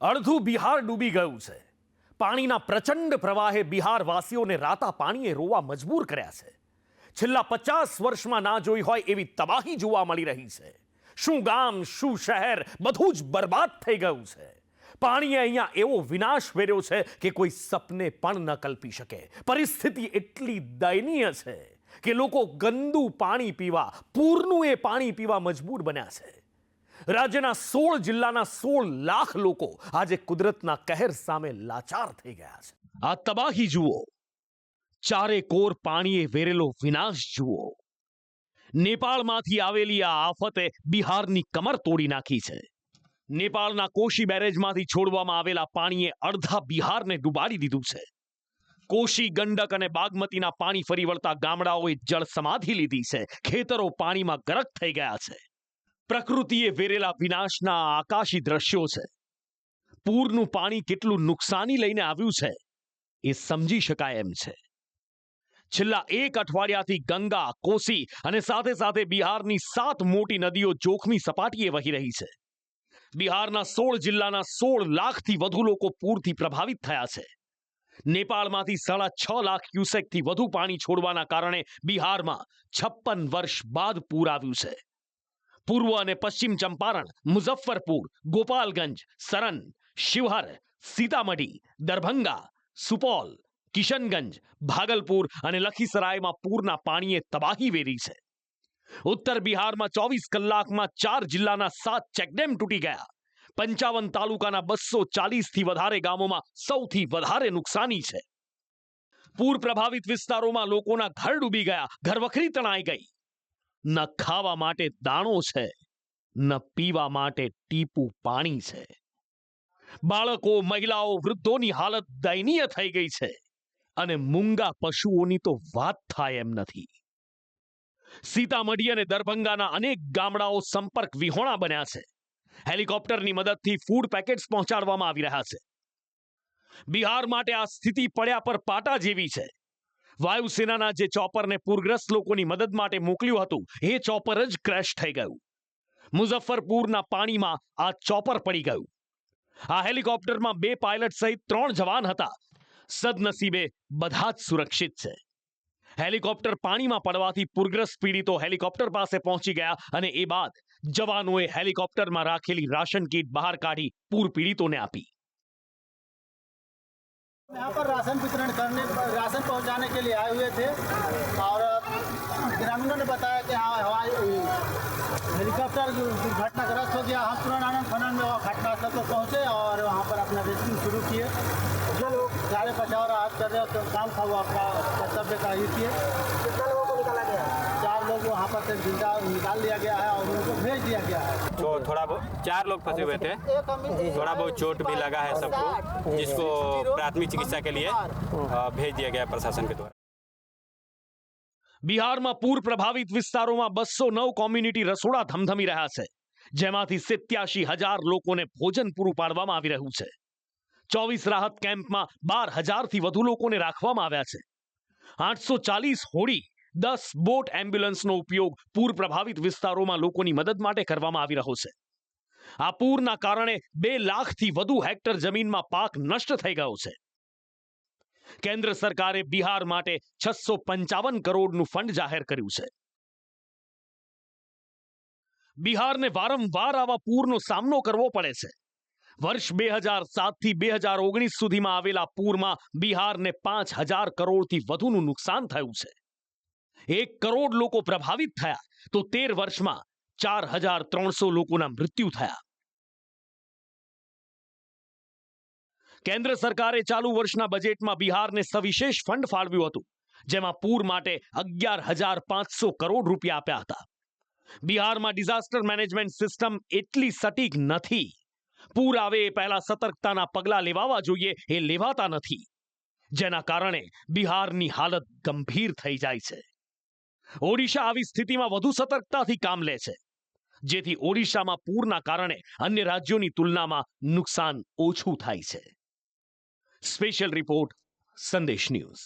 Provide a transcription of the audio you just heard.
અડધું બિહાર ડૂબી ગયું છે. પાણીના પ્રચંડ પ્રવાહે બિહારવાસીઓને રાતા પાણીએ રોવા મજબૂર કર્યા છે. છેલ્લા 50 વર્ષમાં ના જોઈ હોય એવી તબાહી જોવા મળી રહી છે. શું ગામ, શું શહેર, બધું જ બરબાદ થઈ ગયું છે. પાણીએ અહીંયા એવો વિનાશ વેર્યો છે કે કોઈ સપને પણ ન કલ્પી શકે. પરિસ્થિતિ એટલી દયનીય છે કે લોકો ગંદુ પાણી પીવા, પૂરનું એ પાણી પીવા મજબૂર બન્યા છે. રાજ્યના 16 જિલ્લાના 16 લાખ લોકો આજે કુદરતના કહેર સામે લાચાર થઈ ગયા છે. આ તબાહી જુઓ, ચારે કોર પાણીએ વેરેલો વિનાશ જુઓ. નેપાળમાંથી આવેલી આ આફતે બિહારની કમર તોડી નાખી છે. નેપાળના કોશી બેરેજમાંથી છોડવામાં આવેલા પાણીએ અડધા બિહારને ડૂબાડી દીધું છે. કોશી, ગંડક અને બાગમતીના પાણી ફરી વળતા ગામડાઓએ જળ સમાધિ લીધી છે. ખેતરો પાણીમાં ગરક થઈ ગયા છે. પ્રકૃતિએ વેરેલા વિનાશના આકાશી દ્રશ્યો છે. પૂરનું પાણી કેટલું નુકસાની લઈને આવ્યું છે એ સમજી શકાય એમ છે. છેલ્લા 1 અઠવાડિયાથી ગંગા, કોસી અને સાથે સાથે બિહારની 7 મોટી નદીઓ જોખમી સપાટીએ વહી રહી છે. બિહારના 16 જિલ્લાના 16 લાખથી વધુ લોકો પૂરથી પ્રભાવિત થયા છે. નેપાળમાંથી 6.5 લાખ ક્યુસેકથી વધુ પાણી છોડવાના કારણે બિહારમાં 56 વર્ષ બાદ પૂર આવ્યું છે. પૂર્વ અને પશ્ચિમ ચંપારણ, મુઝફ્ફરપુર, ગોપાલગંજ, સરન, શિવહર, સીતામઢી, દરભંગા, સુપૌલ, કિશનગંજ, ભાગલપુર અને લખીસરાયમાં પૂરના પાણીએ તબાહી વેરી છે. ઉત્તર બિહારમાં 24 કલાકમાં 4 જિલ્લાના 7 ચેકડેમ તૂટી ગયા. 55 તાલુકાના 240થી વધારે ગામોમાં સૌથી વધારે નુકસાની છે. પૂર પ્રભાવિત વિસ્તારોમાં લોકોના ઘર ડૂબી ગયા, ઘરવખરી તણાઈ ગઈ. ન ખાવા માટે દાણો છે, ન પીવા માટે ટીપું પાણી છે. બાળકો, મહિલાઓ, વૃદ્ધોની હાલત દયનીય થઈ ગઈ છે અને મૂંગા પશુઓની તો વાત થાય એમ નથી. સીતામઢી અને દરભંગાના અનેક ગામડાઓ સંપર્ક વિહોણા બન્યા છે. હેલિકોપ્ટરની મદદથી ફૂડ પેકેટ્સ પહોંચાડવામાં આવી રહ્યા છે. બિહાર માટે આ સ્થિતિ પડ્યા પર પાટા જેવી છે. વાયુસેનાના જે ચોપરને પૂરગ્રસ્ત લોકોની મદદ માટે મોકલ્યું હતું એ ચોપર જ ક્રેશ થઈ ગયું. મુઝફ્ફરપુરના પાણીમાં આ ચોપર પડી ગયું. આ હેલિકોપ્ટરમાં 2 પાયલટ સહિત 3 જવાન હતા. સદનસીબે બધા જ સુરક્ષિત છે. હેલિકોપ્ટર પાણીમાં પડવાથી પૂરગ્રસ્ત પીડિતો હેલિકોપ્ટર પાસે પહોંચી ગયા અને એ બાદ જવાનોએ હેલિકોપ્ટરમાં રાખેલી રાશન કીટ બહાર કાઢી પૂર પીડિતોને આપી. यहाँ पर राशन वितरण करने, राशन पहुंचाने के लिए आए हुए थे और ग्रामीणों ने बताया कि हाँ हवाई हेलीकॉप्टर दुर्घटनाग्रस्त हो गया. हम तुरंत आनंद फनन में घटनास्थल पर पहुँचे और वहाँ पर अपना रेस्क्यू शुरू किए. जो लोग सारे बचाव राहत कर रहे तो काम था वो आपका कर्तव्य का ही किए. कितने लोगों को निकाला गया? 4 लोग वहाँ पर से जिंदा निकाल लिया गया है और उनको भेज दिया गया है. तो थोड़ा बहुत 4 लोग फंसे हुए थे, थोड़ा बहुत चोट भी लगा है सबको, जिसको प्राथमिक चिकित्सा के लिए भेज दिया गया प्रशासन के द्वारा. બિહારમાં પૂર પ્રભાવિત વિસ્તારોમાં 209 કોમ્યુનિટી રસોડા ધમધમી રહ્યા છે, જેમાંથી 87,000 લોકોને ભોજન પૂરું પાડવામાં આવી રહ્યું છે. 24 રાહત કેમ્પમાં 12,000થી વધુ લોકોને રાખવામાં આવ્યા છે. 840 હોડી, 10 બોટ એમ્બ્યુલન્સનો ઉપયોગ પૂર પ્રભાવિત વિસ્તારોમાં લોકોની મદદ માટે કરવામાં આવી રહ્યો છે. આ પૂરના કારણે 2 લાખથી વધુ હેક્ટર જમીનમાં પાક નષ્ટ થઈ ગયો છે. કેન્દ્ર સરકારે બિહાર માટે 655 કરોડનું ફંડ જાહેર કર્યું છે. બિહારને વારંવાર આવા પૂરનો સામનો કરવો પડે છે. વર્ષ 2007થી 2019 સુધીમાં આવેલા પૂરમાં બિહારને 5,000 કરોડથી વધુનું નુકસાન થયું છે. 1 કરોડ લોકો પ્રભાવિત થયા તો 13 વર્ષમાં 4,300 લોકોના મૃત્યુ થયા. કેન્દ્ર સરકારે ચાલુ વર્ષના બજેટમાં બિહારને સવિશેષ ફંડ ફાળવ્યું હતું, જેમાં પૂર માટે 11,500 કરોડ રૂપિયા આપ્યા હતા. બિહારમાં ડિઝાસ્ટર મેનેજમેન્ટ સિસ્ટમ એટલી સટીક નથી. પૂર આવે એ પહેલા સતર્કતાના પગલાં લેવાવા જોઈએ એ લેવાતા નથી, જેના કારણે બિહારની હાલત ગંભીર થઈ જાય છે. ઓડિશા આવી સ્થિતિમાં વધુ સતર્કતાથી કામ લે છે, જેથી ઓડિશામાં પૂરના કારણે અન્ય રાજ્યોની તુલનામાં નુકસાન ઓછું થાય છે. સ્પેશિયલ રિપોર્ટ, સંદેશ ન્યૂઝ.